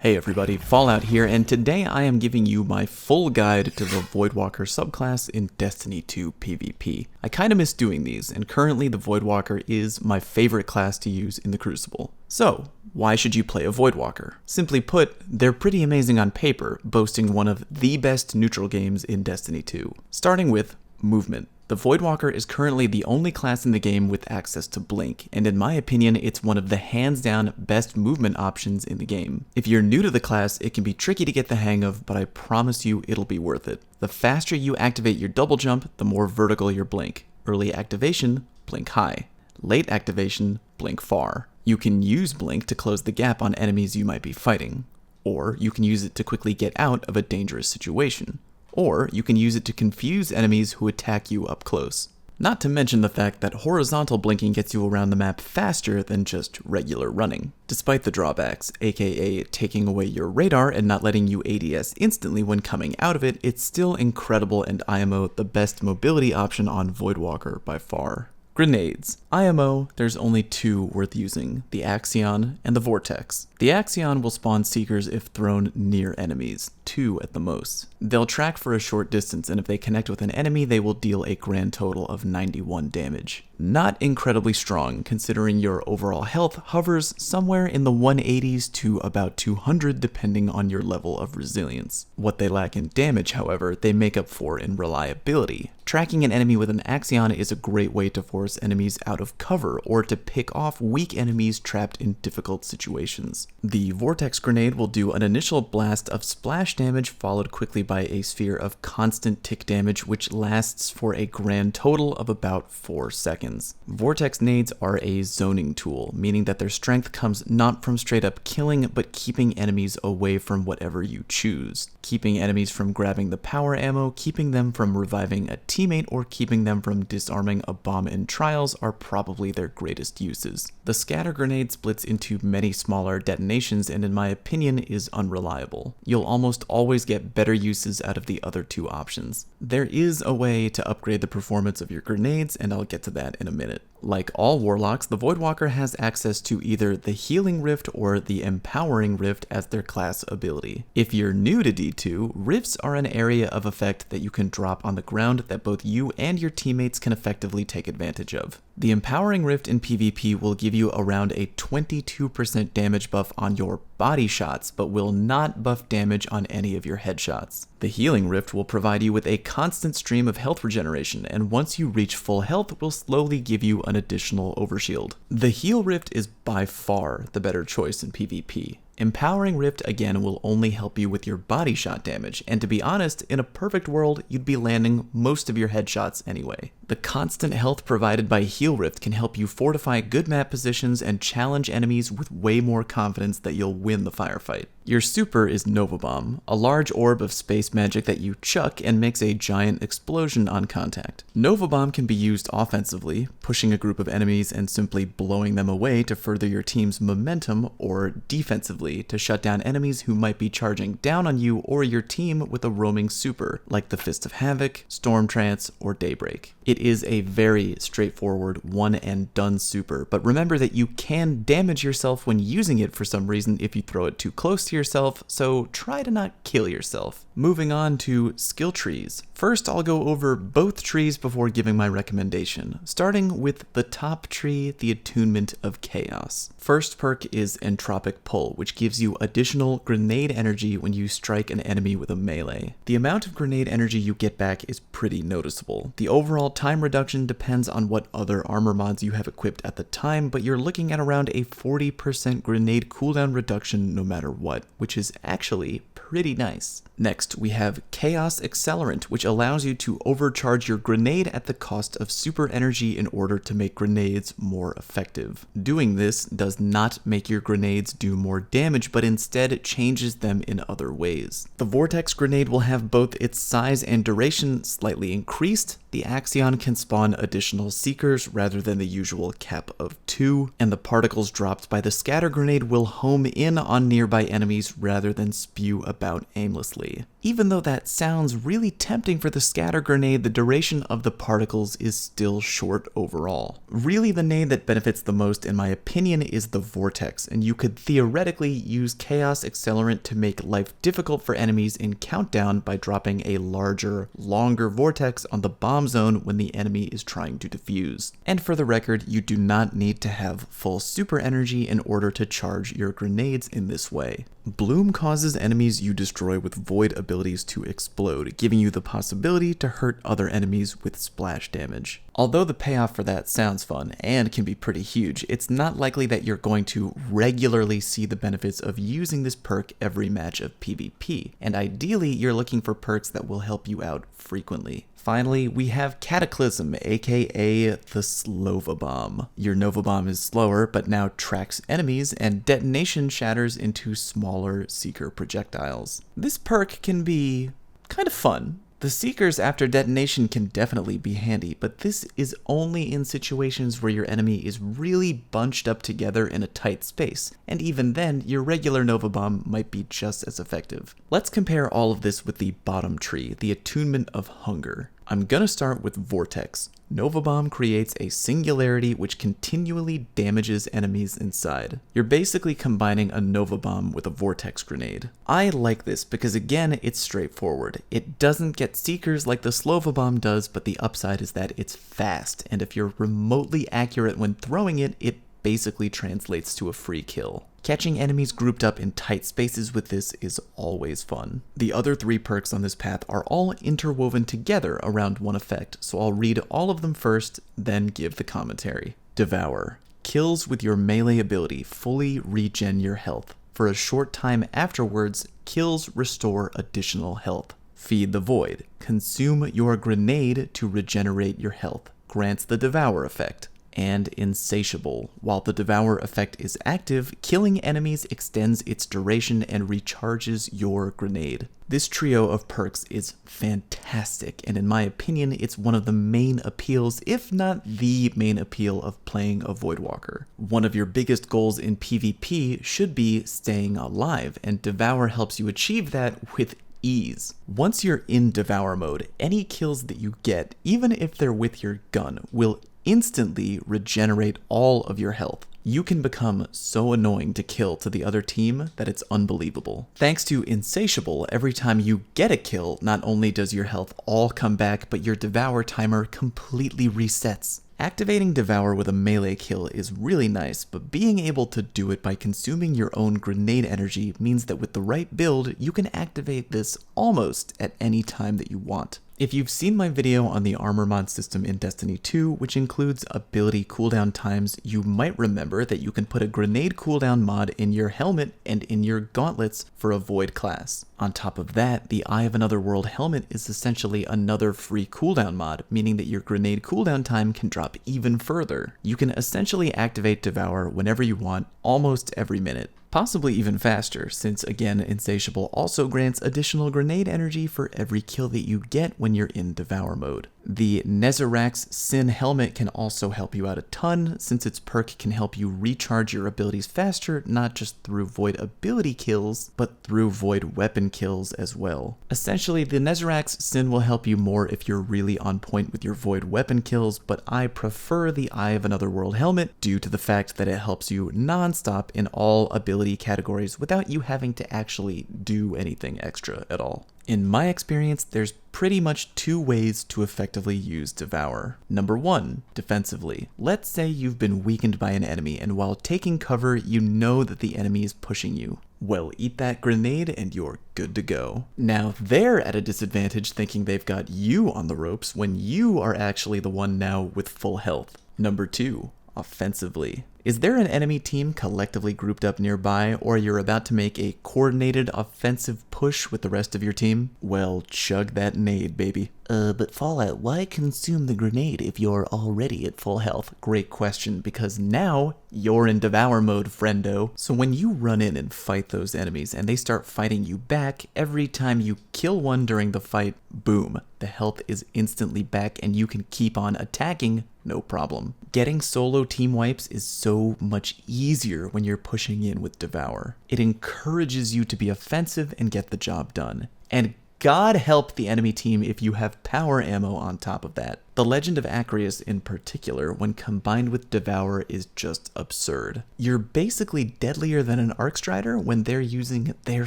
Hey everybody, Fallout here, and today I am giving you my full guide to the Voidwalker subclass in Destiny 2 PvP. I kinda miss doing these, and currently the Voidwalker is my favorite class to use in the Crucible. So, why should you play a Voidwalker? Simply put, they're pretty amazing on paper, boasting one of the best neutral games in Destiny 2. Starting with movement. The Voidwalker is currently the only class in the game with access to Blink, and in my opinion, it's one of the hands-down best movement options in the game. If you're new to the class, it can be tricky to get the hang of, but I promise you it'll be worth it. The faster you activate your double jump, the more vertical your Blink. Early activation, Blink high. Late activation, Blink far. You can use Blink to close the gap on enemies you might be fighting, or you can use it to quickly get out of a dangerous situation. Or you can use it to confuse enemies who attack you up close. Not to mention the fact that horizontal blinking gets you around the map faster than just regular running. Despite the drawbacks, aka taking away your radar and not letting you ADS instantly when coming out of it, it's still incredible and IMO the best mobility option on Voidwalker by far. Grenades. IMO, there's only two worth using, the Axion and the Vortex. The Axion will spawn Seekers if thrown near enemies, 2 at the most. They'll track for a short distance, and if they connect with an enemy, they will deal a grand total of 91 damage. Not incredibly strong, considering your overall health hovers somewhere in the 180s to about 200 depending on your level of resilience. What they lack in damage, however, they make up for in reliability. Tracking an enemy with an Axion is a great way to force enemies out of cover or to pick off weak enemies trapped in difficult situations. The Vortex grenade will do an initial blast of splash damage followed quickly by a sphere of constant tick damage which lasts for a grand total of about 4 seconds. Vortex nades are a zoning tool, meaning that their strength comes not from straight up killing but keeping enemies away from whatever you choose. Keeping enemies from grabbing the power ammo, keeping them from reviving a teammate, or keeping them from disarming a bomb in trials are probably their greatest uses. The scatter grenade splits into many smaller detonations and in my opinion is unreliable. You'll almost always get better uses out of the other two options. There is a way to upgrade the performance of your grenades and I'll get to that in a minute. Like all Warlocks, the Voidwalker has access to either the Healing Rift or the Empowering Rift as their class ability. If you're new to D2, Rifts are an area of effect that you can drop on the ground that both you and your teammates can effectively take advantage of. The Empowering Rift in PvP will give you around a 22% damage buff on your body shots, but will not buff damage on any of your headshots. The Healing Rift will provide you with a constant stream of health regeneration, and once you reach full health, will slowly give you an additional overshield. The Heal Rift is by far the better choice in PvP. Empowering Rift again will only help you with your body shot damage, and to be honest, in a perfect world, you'd be landing most of your headshots anyway. The constant health provided by Heal Rift can help you fortify good map positions and challenge enemies with way more confidence that you'll win the firefight. Your super is Nova Bomb, a large orb of space magic that you chuck and makes a giant explosion on contact. Nova Bomb can be used offensively, pushing a group of enemies and simply blowing them away to further your team's momentum, or defensively to shut down enemies who might be charging down on you or your team with a roaming super, like the Fist of Havoc, Storm Trance, or Daybreak. It is a very straightforward one and done super, but remember that you can damage yourself when using it for some reason if you throw it too close to yourself, so try to not kill yourself. Moving on to skill trees. First, I'll go over both trees before giving my recommendation, starting with the top tree, the Attunement of Chaos. First perk is Entropic Pull, which gives you additional grenade energy when you strike an enemy with a melee. The amount of grenade energy you get back is pretty noticeable. The overall time reduction depends on what other armor mods you have equipped at the time, but you're looking at around a 40% grenade cooldown reduction no matter what, which is actually pretty nice. Next, we have Chaos Accelerant, which allows you to overcharge your grenade at the cost of super energy in order to make grenades more effective. Doing this does not make your grenades do more damage, but instead changes them in other ways. The Vortex grenade will have both its size and duration slightly increased. The Axion can spawn additional Seekers rather than the usual cap of 2, and the particles dropped by the Scatter grenade will home in on nearby enemies rather than spew about aimlessly. Even though that sounds really tempting for the scatter grenade, the duration of the particles is still short overall. Really, the nade that benefits the most, in my opinion, is the vortex, and you could theoretically use chaos accelerant to make life difficult for enemies in Countdown by dropping a larger, longer vortex on the bomb zone when the enemy is trying to defuse. And for the record, you do not need to have full super energy in order to charge your grenades in this way. Bloom causes enemies you destroy with void abilities to explode, giving you the possibility to hurt other enemies with splash damage. Although the payoff for that sounds fun and can be pretty huge, it's not likely that you're going to regularly see the benefits of using this perk every match of PvP, and ideally you're looking for perks that will help you out frequently. Finally, we have Cataclysm, aka the Slova Bomb. Your Nova Bomb is slower, but now tracks enemies, and detonation shatters into smaller Seeker projectiles. This perk can be kind of fun. The Seekers after detonation can definitely be handy, but this is only in situations where your enemy is really bunched up together in a tight space, and even then, your regular Nova Bomb might be just as effective. Let's compare all of this with the bottom tree, the Attunement of Hunger. I'm gonna start with Vortex. Nova Bomb creates a singularity which continually damages enemies inside. You're basically combining a Nova Bomb with a Vortex grenade. I like this because again, it's straightforward. It doesn't get Seekers like the Slova Bomb does, but the upside is that it's fast, and if you're remotely accurate when throwing it, it basically translates to a free kill. Catching enemies grouped up in tight spaces with this is always fun. The other 3 perks on this path are all interwoven together around one effect, so I'll read all of them first, then give the commentary. Devour. Kills with your melee ability fully regen your health. For a short time afterwards, kills restore additional health. Feed the Void. Consume your grenade to regenerate your health. Grants the Devour effect. And Insatiable. While the Devour effect is active, killing enemies extends its duration and recharges your grenade. This trio of perks is fantastic, and in my opinion, it's one of the main appeals, if not the main appeal, of playing a Voidwalker. One of your biggest goals in PvP should be staying alive, and Devour helps you achieve that with ease. Once you're in Devour mode, any kills that you get, even if they're with your gun, will instantly regenerate all of your health. You can become so annoying to kill to the other team that it's unbelievable. Thanks to Insatiable, every time you get a kill, not only does your health all come back, but your Devour timer completely resets. Activating Devour with a melee kill is really nice, but being able to do it by consuming your own grenade energy means that with the right build, you can activate this almost at any time that you want. If you've seen my video on the armor mod system in Destiny 2, which includes ability cooldown times, you might remember that you can put a grenade cooldown mod in your helmet and in your gauntlets for a Void class. On top of that, the Eye of Another World helmet is essentially another free cooldown mod, meaning that your grenade cooldown time can drop even further. You can essentially activate Devour whenever you want, almost every minute. Possibly even faster, since again, Insatiable also grants additional grenade energy for every kill that you get when you're in Devour mode. The Nezarac's Sin helmet can also help you out a ton, since its perk can help you recharge your abilities faster, not just through Void ability kills, but through Void weapon kills as well. Essentially, the Nezarac's Sin will help you more if you're really on point with your Void weapon kills, but I prefer the Eye of Another World helmet due to the fact that it helps you non-stop in all ability categories without you having to actually do anything extra at all. In my experience, there's pretty much 2 ways to effectively use Devour. Number 1, defensively. Let's say you've been weakened by an enemy, and while taking cover, you know that the enemy is pushing you. Well, eat that grenade and you're good to go. Now they're at a disadvantage thinking they've got you on the ropes when you are actually the one now with full health. Number 2, offensively. Is there an enemy team collectively grouped up nearby, or you're about to make a coordinated offensive push with the rest of your team? Well, chug that nade, baby. But Fallout, why consume the grenade if you're already at full health? Great question, because now you're in Devour mode, friendo. So when you run in and fight those enemies and they start fighting you back, every time you kill one during the fight, boom, the health is instantly back and you can keep on attacking, no problem. Getting solo team wipes is so much easier when you're pushing in with Devour. It encourages you to be offensive and get the job done. And God help the enemy team if you have power ammo on top of that. The Legend of Acreus in particular, when combined with Devour, is just absurd. You're basically deadlier than an Arcstrider when they're using their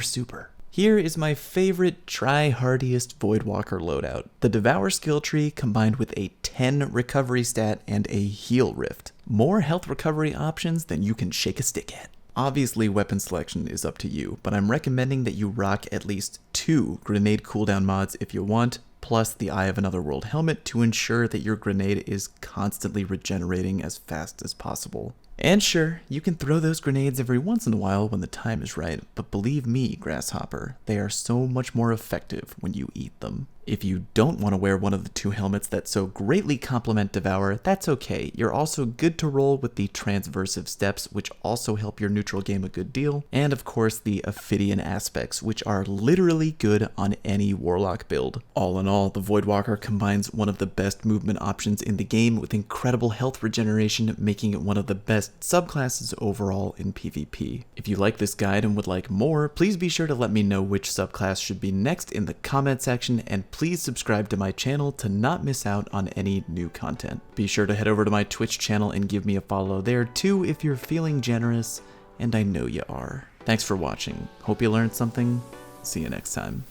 super. Here is my favorite try-hardiest Voidwalker loadout. The Devour skill tree combined with a 10 recovery stat and a heal rift. More health recovery options than you can shake a stick at. Obviously, weapon selection is up to you, but I'm recommending that you rock at least 2 grenade cooldown mods if you want, plus the Eye of Another World helmet to ensure that your grenade is constantly regenerating as fast as possible. And sure, you can throw those grenades every once in a while when the time is right, but believe me, Grasshopper, they are so much more effective when you eat them. If you don't want to wear one of the 2 helmets that so greatly complement Devour, that's okay. You're also good to roll with the transversive steps, which also help your neutral game a good deal, and of course the Ophidian aspects, which are literally good on any Warlock build. All in all, the Voidwalker combines one of the best movement options in the game with incredible health regeneration, making it one of the best subclasses overall in PvP. If you like this guide and would like more, please be sure to let me know which subclass should be next in the comment section, and please subscribe to my channel to not miss out on any new content. Be sure to head over to my Twitch channel and give me a follow there too if you're feeling generous, and I know you are. Thanks for watching. Hope you learned something. See you next time.